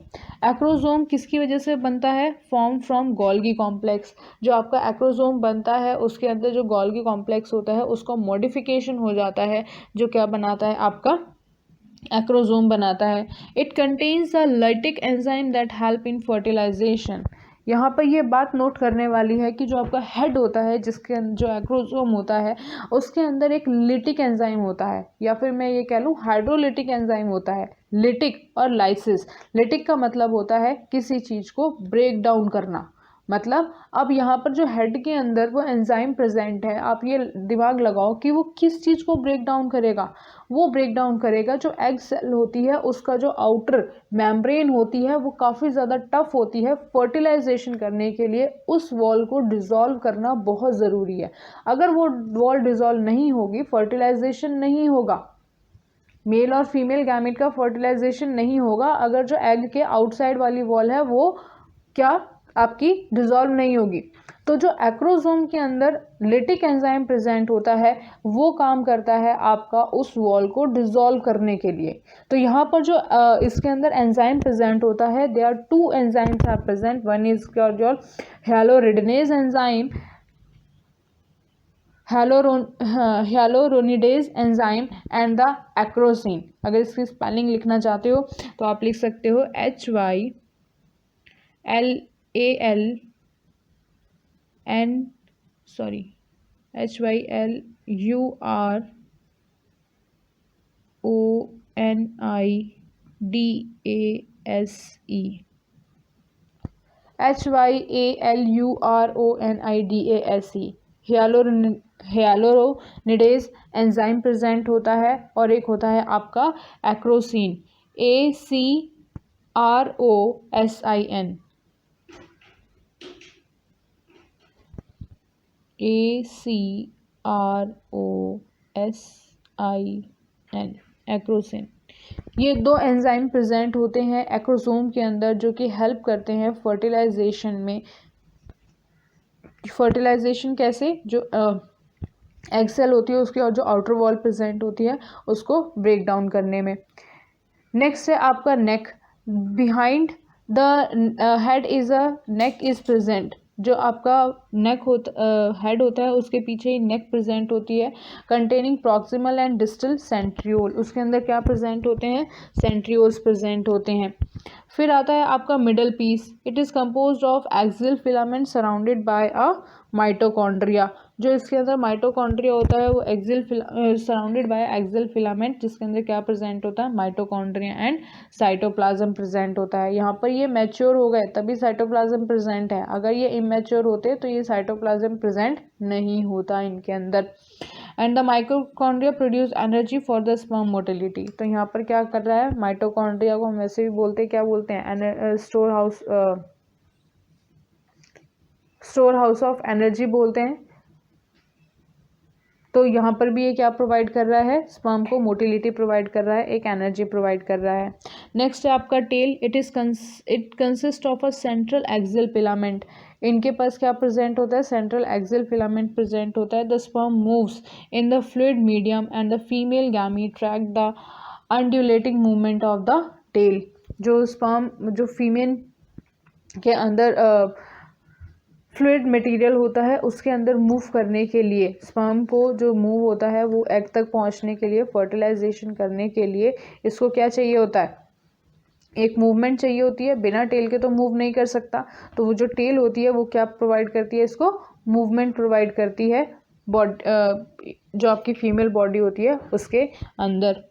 एक्रोजोम किसकी वजह से बनता है? Form from Golgi complex. जो आपका एक्रोजोम बनता है उसके अंदर जो गोल्गी कॉम्प्लेक्स होता है उसका मॉडिफिकेशन हो जाता है, जो क्या बनाता है? आपका एक्रोजोम बनाता है। It contains a lytic enzyme that help in fertilization. यहाँ पर ये बात नोट करने वाली है कि जो आपका हेड होता है, जिसके जो एक्रोजोम होता है उसके अंदर एक लिटिक एंजाइम होता है, या फिर मैं ये कह लूँ हाइड्रोलिटिक एंजाइम होता है। लिटिक और लाइसिस। लिटिक का मतलब होता है किसी चीज़ को ब्रेक डाउन करना। मतलब अब यहाँ पर जो हेड के अंदर वो एंजाइम प्रेजेंट है, आप ये दिमाग लगाओ कि वो किस चीज़ को ब्रेक डाउन करेगा। वो ब्रेक डाउन करेगा जो एग सेल होती है उसका जो आउटर मेम्ब्रेन होती है वो काफ़ी ज़्यादा टफ होती है। फर्टिलाइजेशन करने के लिए उस वॉल को डिज़ोल्व करना बहुत ज़रूरी है। अगर वो वॉल डिज़ोल्व नहीं होगी, फर्टिलाइजेशन नहीं होगा, मेल और फीमेल गैमेट का फर्टिलाइजेशन नहीं होगा अगर जो एग के आउटसाइड वाली वॉल है वो क्या आपकी डिज़ोल्व नहीं होगी। तो जो एक्रोजोम के अंदर लिटिक एंजाइम प्रेजेंट होता है वो काम करता है आपका उस वॉल को डिज़ोल्व करने के लिए। तो यहाँ पर जो इसके अंदर एंजाइम प्रेजेंट होता है, there are 2 enzymes are present. One is your hyaluronidase enzyme, hyaluronidase enzyme and the acrosin. अगर इसकी स्पेलिंग लिखना चाहते हो तो आप लिख सकते हो HYLURONIDASE। ह्यालोरोनिडेज एंजाइम प्रेजेंट होता है और एक होता है आपका एक्रोसिन, ACROSIN। ACROSIN acrosin. ये 2 एंजाइम प्रेजेंट होते हैं एक्रोसोम के अंदर जो कि हेल्प करते हैं फर्टिलाइजेशन में। फर्टिलाइजेशन कैसे? जो एग सेल होती है उसकी और जो आउटर वॉल प्रेजेंट होती है उसको ब्रेक डाउन करने में। नेक्स्ट है आपका neck. Behind the head is a neck is present. जो आपका नेक हेड होता है उसके पीछे ही नेक प्रेजेंट होती है, containing proximal and distal centriole. उसके अंदर क्या प्रेजेंट होते हैं? सेंट्रियोल्स प्रेजेंट होते हैं। फिर आता है आपका middle piece. It is composed of axial filament surrounded by a mitochondria. जो इसके अंदर माइटोकॉन्ड्रिया होता है वो axial surrounded by axial filament, जिसके अंदर क्या प्रेजेंट होता है, माइटोकॉन्ड्रिया एंड साइटोप्लाज्म प्रेजेंट होता है। यहाँ पर ये मैच्योर हो गए तभी साइटोप्लाज्म प्रेजेंट है, अगर ये इमेच्योर होते तो ये साइटोप्लाज्म प्रेजेंट नहीं होता इनके अंदर। And the mitochondria produce energy for the sperm motility. तो यहाँ पर क्या कर रहा है, माइटोकॉन्ड्रिया को हम वैसे भी बोलते हैं, क्या बोलते हैं, स्टोर हाउस ऑफ एनर्जी बोलते हैं। तो यहाँ पर भी ये क्या प्रोवाइड कर रहा है, स्पर्म को मोटिलिटी प्रोवाइड कर रहा है, एक एनर्जी प्रोवाइड कर रहा है। नेक्स्ट है आपका tail, it consist of a central axial filament. इनके पास क्या प्रेजेंट होता है, सेंट्रल एक्सियल फिलामेंट प्रेजेंट होता है। The sperm moves in the fluid medium and the female gamete track the undulating movement of the tail. जो sperm जो female के अंदर फ्लूइड मटेरियल होता है उसके अंदर मूव करने के लिए, स्पर्म को जो मूव होता है वो एग तक पहुंचने के लिए, फर्टिलाइजेशन करने के लिए इसको क्या चाहिए होता है, एक मूवमेंट चाहिए होती है। बिना टेल के तो मूव नहीं कर सकता, तो वो जो टेल होती है वो क्या प्रोवाइड करती है, इसको मूवमेंट प्रोवाइड करती है जो आपकी फीमेल बॉडी होती है उसके अंदर।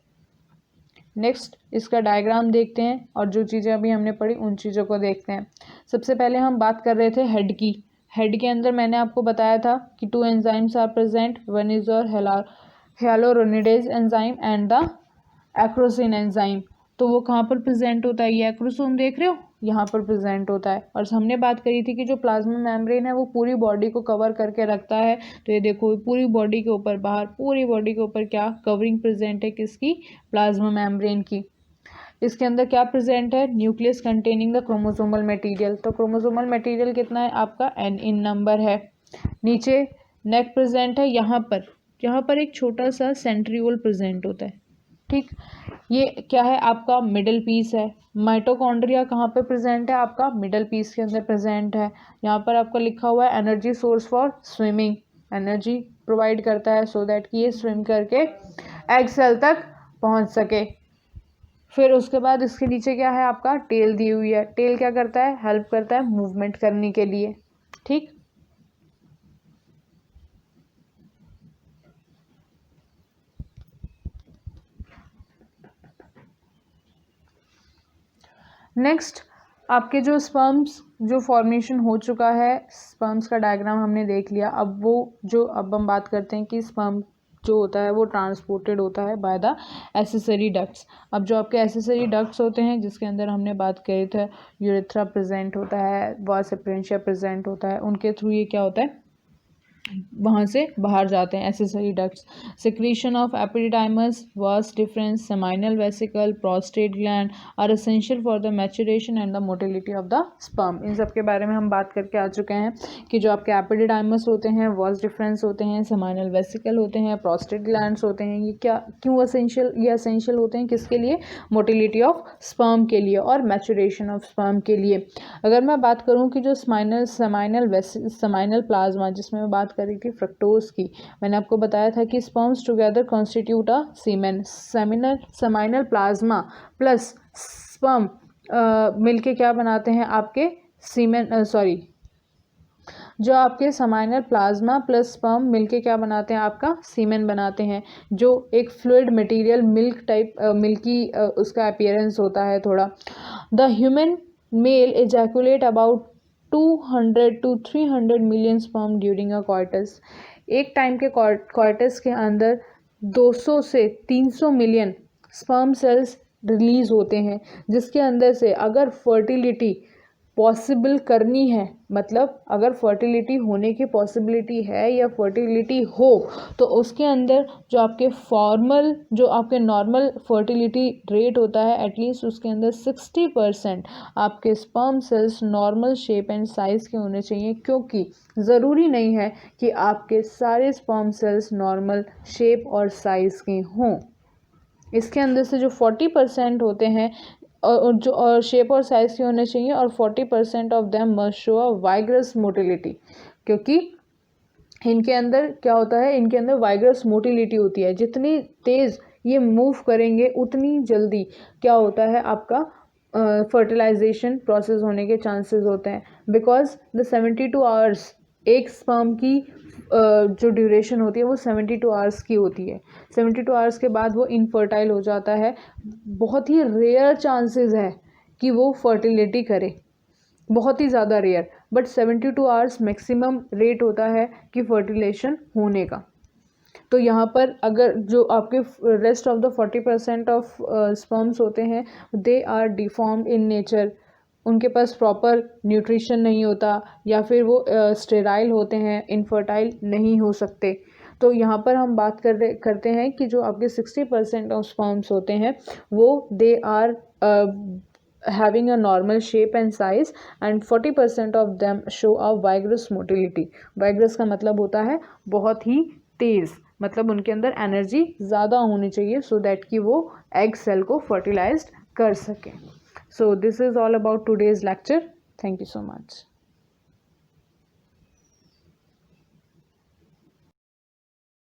नेक्स्ट इसका डायग्राम देखते हैं और जो चीज़ें अभी हमने पढ़ी उन चीज़ों को देखते हैं। सबसे पहले हम बात कर रहे थे हेड की। हेड के अंदर मैंने आपको बताया था कि 2 enzymes are present, one is your hyaluronidase enzyme and the acrosin enzyme. तो वो कहाँ पर प्रेजेंट होता है, ये एक्रोसोम देख रहे हो, यहाँ पर प्रेजेंट होता है। और हमने बात करी थी कि जो प्लाज्मा मेम्ब्रेन है वो पूरी बॉडी को कवर करके रखता है। तो ये देखो पूरी बॉडी के ऊपर, बाहर पूरी बॉडी के ऊपर क्या कवरिंग प्रेजेंट है, किसकी, प्लाज्मा मेम्ब्रेन की। इसके अंदर क्या प्रेजेंट है, nucleus containing the chromosomal material. तो क्रोमोसोमल मटेरियल कितना है आपका, n इन नंबर है। नीचे नेक प्रेजेंट है, यहाँ पर एक छोटा सा सेंट्रियोल प्रेजेंट होता है, ठीक। ये क्या है आपका, मिडल पीस है। माइटोकॉन्ड्रिया कहाँ पे प्रेजेंट है आपका, मिडल पीस के अंदर प्रेजेंट है। यहाँ पर आपका लिखा हुआ है energy source for swimming, energy provide करता है सो दैट कि ये स्विम करके एग सेल तक पहुँच सके। फिर उसके बाद इसके नीचे क्या है आपका, टेल दी हुई है। टेल क्या करता है, हेल्प करता है मूवमेंट करने के लिए, ठीक। नेक्स्ट आपके जो स्पर्म्स जो फॉर्मेशन हो चुका है, स्पर्म्स का डायग्राम हमने देख लिया। अब हम बात करते हैं कि स्पर्म जो होता है वो ट्रांसपोर्टेड होता है बाय द एसेसरी डक्ट्स। अब जो आपके एसेसरी डक्ट्स होते हैं जिसके अंदर हमने बात करी थे, यूरेथ्रा प्रेजेंट होता है, वास एपरेंशिया प्रेजेंट होता है, उनके थ्रू ये क्या होता है, वहाँ से बाहर जाते हैं accessory ducts. Secretion of epididymis, vas deferens, seminal vesicle, prostate gland are essential for the maturation and the motility of the sperm. इन सब के बारे में हम बात करके आ चुके हैं कि जो आपके एपिडिडाइमस होते हैं, वास डिफरेंस होते हैं, सेमाइनल वेसिकल होते हैं, प्रोस्टेट ग्लैंड्स होते हैं, ये क्या क्यों एसेंशियल होते हैं, किसके लिए, मोटिलिटी ऑफ स्पर्म के लिए और मैच्योरेशन ऑफ स्पर्म के लिए। अगर मैं बात करूँ कि जो सेमाइनल प्लाज्मा, जिसमें मैं बात कर रही थी फ्रक्टोज की, मैंने आपको बताया था कि sperms together constitute a semen. Seminal plasma plus sperm मिलके क्या बनाते हैं आपके सीमेन, जो आपके सेमाइनल प्लाज्मा प्लस स्पर्म मिलके क्या बनाते हैं, आपका सीमेन बनाते हैं, जो एक फ्लूइड मटेरियल मिल्की उसका अपीयरेंस होता है थोड़ा। The human male ejaculate about 200 to 300 million sperm during a coitus. एक टाइम के कॉइटस के अंदर 200 से 300 मिलियन स्पर्म सेल्स रिलीज होते हैं, जिसके अंदर से अगर फर्टिलिटी पॉसिबल करनी है, मतलब अगर फर्टिलिटी होने की पॉसिबिलिटी है या फर्टिलिटी हो, तो उसके अंदर जो आपके नॉर्मल फर्टिलिटी रेट होता है, एटलीस्ट उसके अंदर 60% आपके sperm cells normal shape and size के होने चाहिए, क्योंकि ज़रूरी नहीं है कि आपके सारे स्पर्म सेल्स नॉर्मल शेप और साइज़ के हों। इसके अंदर से जो 40% होते हैं और शेप और साइज़ के होने चाहिए, और 40% of them must show a vigorous motility, क्योंकि इनके अंदर क्या होता है, इनके अंदर वाइग्रस मोटिलिटी होती है। जितनी तेज़ ये मूव करेंगे उतनी जल्दी क्या होता है आपका फर्टिलाइजेशन प्रोसेस होने के चांसेस होते हैं, बिकॉज द 72 आवर्स एक स्पर्म की जो ड्यूरेशन होती है वो 72 आवर्स की होती है। 72 आवर्स के बाद वो इनफर्टाइल हो जाता है। बहुत ही रेयर चांसेस है कि वो फर्टिलिटी करे, बहुत ही ज़्यादा rare, but 72 hours maximum rate होता है कि फर्टिलेशन होने का। तो यहाँ पर अगर जो आपके rest of the 40% of sperms होते हैं, they are deformed in nature, उनके पास प्रॉपर न्यूट्रिशन नहीं होता, या फिर वो स्टेराइल होते हैं, इनफर्टाइल नहीं हो सकते। तो यहाँ पर हम बात करते हैं कि जो आपके 60% ऑफ स्पर्म्स होते हैं वो they are having a normal shape and size, and 40% of them show a vigorous motility। vigorous का मतलब होता है बहुत ही तेज़, मतलब उनके अंदर एनर्जी ज़्यादा होनी चाहिए सो दैट कि वो एग सेल को फर्टिलाइज्ड कर सकें। So this is all about today's lecture. Thank you so much.